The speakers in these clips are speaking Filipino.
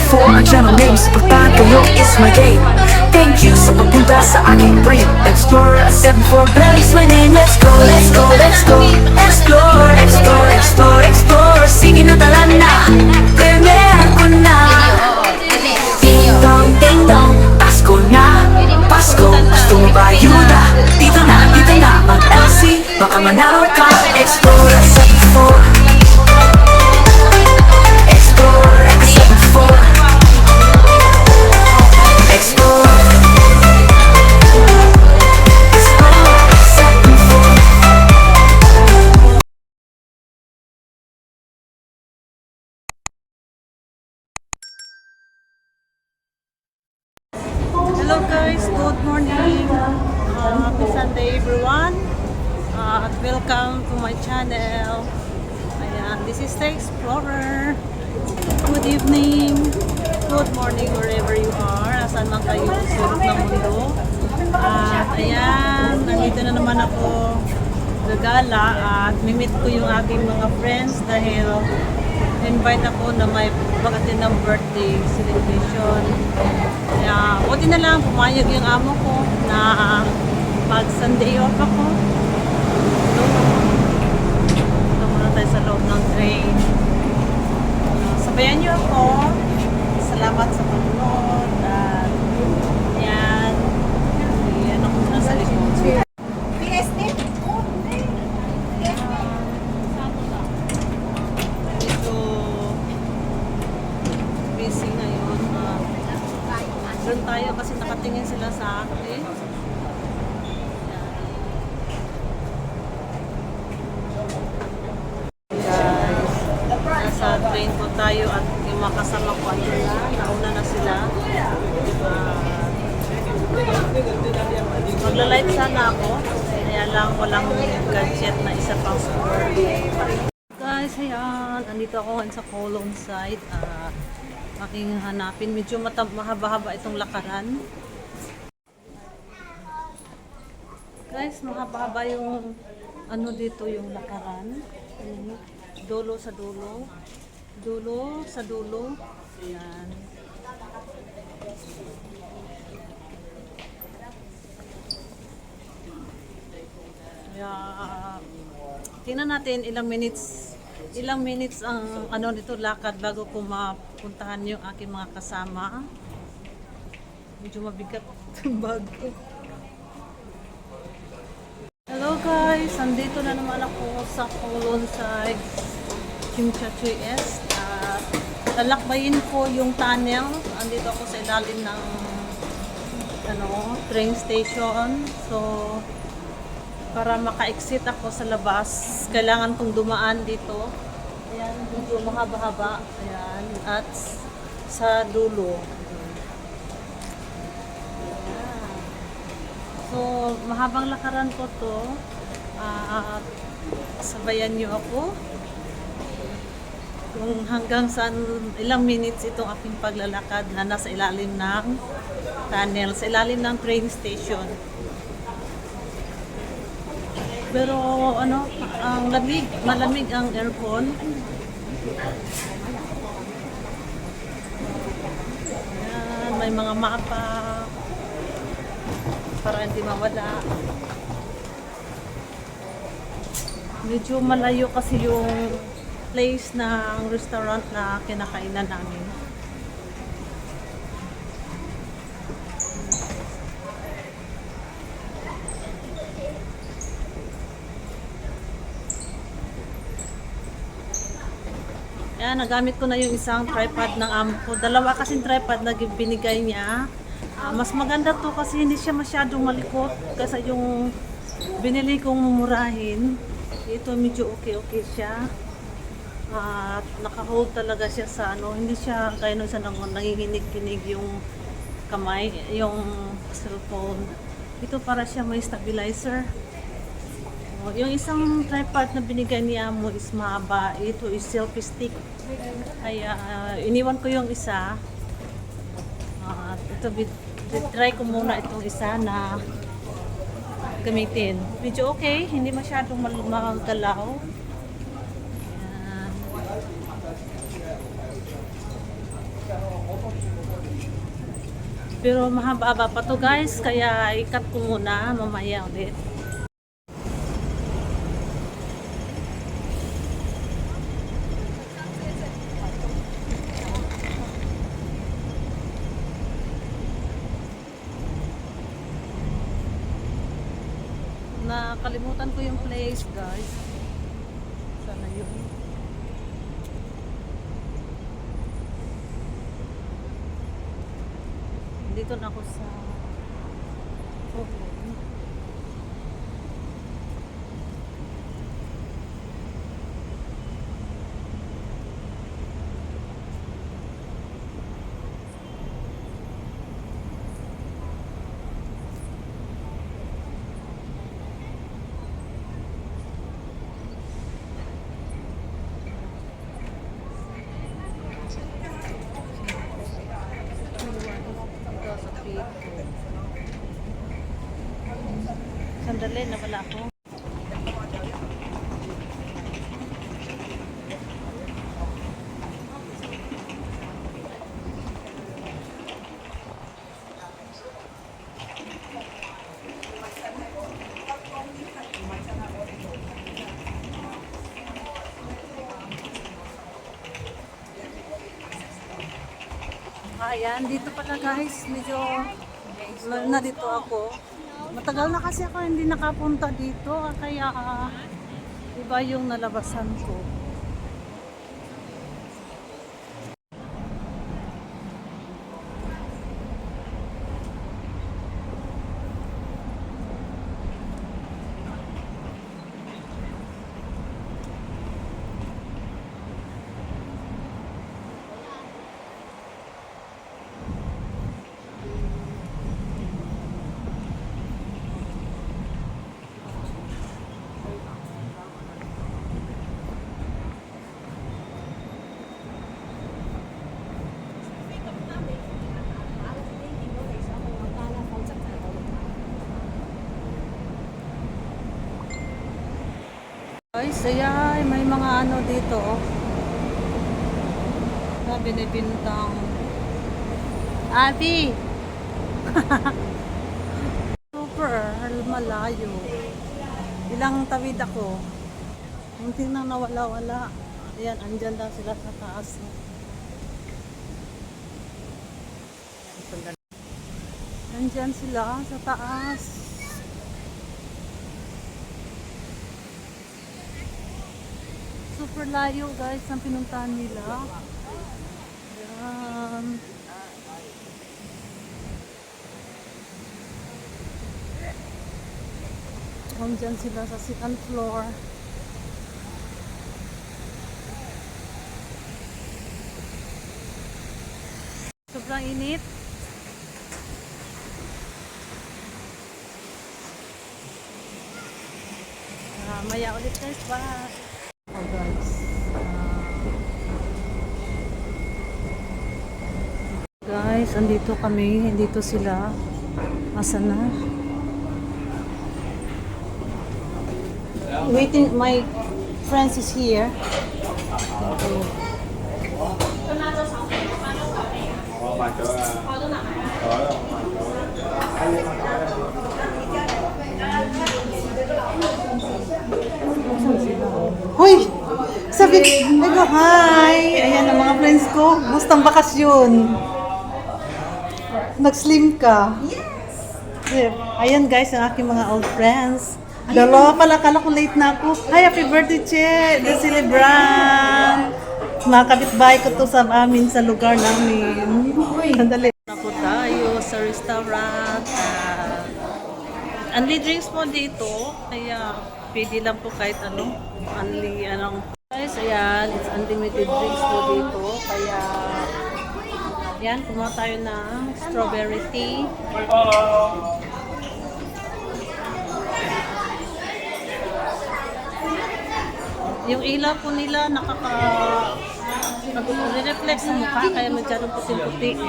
74, ang channel name sa pagtatayo is my game. Thank you sa pagpunta sa aking brain. Explorer 74 Bells, my name. Let's go, let's go, let's go. Explore, explore, explore, explore. Sige na tala na, premiere ko na. Ding dong, ding dong, Pasko na, Pasko. Gusto mo ba ayuda? Dito na, mag-LC. Baka manalo ka. Explorer 74. Hello guys, good morning. Happy Sunday everyone. At welcome to my channel. Ayan, this is the Explorer. Good evening, good morning wherever you are. Asan man kayo sa sulok ng mundo. At ayan, nandito na naman ako gagala at mimit ko yung aking mga friends dahil invite ako na may pag-attend ng birthday celebration. Kaya, buti na lang, pumayag yung amo ko na mag-Sunday off ako. Ito muna tayo sa loob ng train. Sabayan niyo ako. Salamat sa panonood. At yan. Yan ako muna sa likod. Ito busy ngayon. Doon tayo kasi nakatingin sila sa akin. Guys, nasa train po tayo at yung mga kasama ko andun na, nauna na sila. Magla-live sana ako, kaya lang walang gadget na isa pang score. Guys, ayan, andito ako ngayon sa Colon side. Aking hanapin. Medyo mahaba-haba itong lakaran. Guys, mahaba-haba yung ano dito yung lakaran. Dulo sa dulo. Dulo sa dulo. Ayan. Kaya, tingnan natin ilang minutes ang ano nito lakad bago ko mapuntahan yung aking mga kasama. Medyo mabigat yung bag. Hello guys, andito na naman ako sa Colon side Chimchachoy East. Lalakbayin ko yung tunnel. Andito ako sa ilalim ng train station. So para maka-exit ako sa labas, kailangan kong dumaan dito. Ayan, medyo mahaba-haba. Ayan, at sa dulo. Ayan. So, mahabang lakaran ko to. Sabayan nyo ako. Kung hanggang saan, ilang minutes itong aking paglalakad na nasa ilalim ng tunnel, sa ilalim ng train station. Pero ano, ang malamig ang aircon. Ayan, may mga mapa para hindi mawala. Medyo malayo kasi yung place ng restaurant na kinakainan namin. Ayan, nagamit ko na yung isang tripod ng amo ko. Dalawa kasing tripod na binigay niya. Mas maganda to kasi hindi siya masyadong malikot kasi yung binili kong mumurahin. Ito medyo okay siya. At naka-hold talaga siya sa ano, hindi siya kaya nung isa nanginginig-kinig yung kamay, yung cellphone. Ito para siya may stabilizer. Yung isang tripod na binigay niya mo is mahaba. Ito is selfie stick. Kaya iniwan ko yung isa. Ito try ko muna itong isa na gamitin. Medyo okay, hindi masyadong magalaw. Ayan. Pero mahaba pa to guys, kaya ikat ko muna mamaya ulit. Nakalimutan ko yung place guys. Sana yun. Dito na ako sa Oakland. Sandali, nawala ako. Ayan, dito pala guys, medyo na dito ako. Matagal na kasi ako hindi nakapunta dito, kaya iba yung nalabasan ko. Guys, ayan, may mga ano dito. Na binibintang. Abi! Super malayo. Ilang tawid ako. Hindi nang nawala-wala. Ayan, andyan daw sila sa taas. Andyan sila sa taas. Super layo guys ang pinuntahan nila. Ayan. Andyan sila sa second floor. Sobrang init. Maya ulit guys. Bye. Oh guys. Guys, andito kami. Andito sila. Asan na? Waiting, my friends is here. Okay. Hoy! Sabi, nag hi! Ayan ang mga friends ko. Gustang bakasyon. Nag-slim ka. Yes! Ayan guys, ang aking mga old friends. Dalawa pala, kala ko late na ako. Hi, happy birthday, Che! The celebrant! Mga kapitbahay ko to sa amin, sa lugar namin. Sandali. Ako tayo sa restaurant. Only drinks po dito. Kaya, pwede lang po kahit ano. Only, anong... Guys, ayan. It's unlimited drinks po dito. Kaya, yan. Kumuha tayo ng strawberry tea. Yung ilaw po nila nag-reflex sa mukha kaya masyadong puti-puti.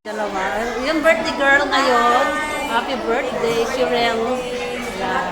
Dalawa. Yung birthday girl ngayon. Happy birthday, Shirel. Yeah.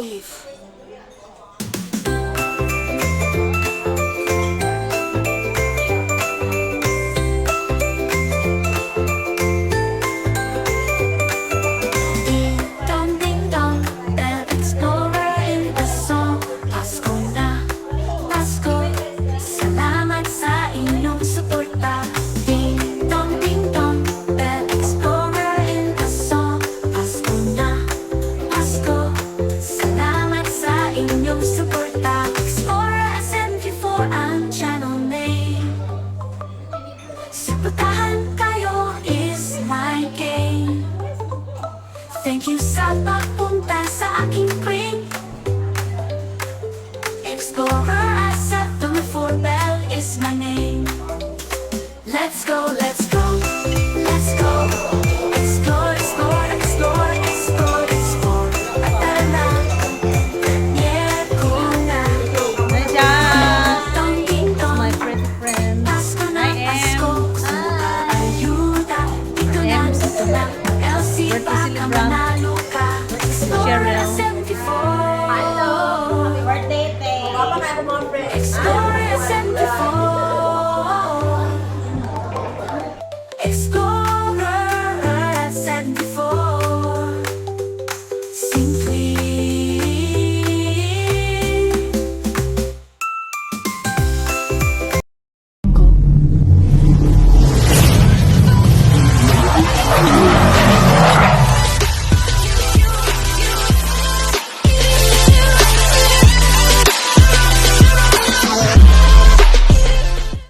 brave. Ding dong, bell explorer in the song. Pasko na, Pasko, salamat sa inyong suporta. Ding dong, bell explorer in the song. Pasko na, Pasko, salamat sa inyong suporta. Explorer SM4 ang channel name. Suportahan kayo is my game. Thank you sa pagpunta sa aking frame. Explorer Asset 4 Bell is my name. Let's go, let's go, let's go. Explore, explore, explore, explore, explore. At tara na, yeah, ko na. Ayan. Dong ding dong, My pretty friend. Pasko na, I am. Pasko. Gusto mo ba ayuda? Dito na, I am. dito na. LC Birthday baka celebrant. manalo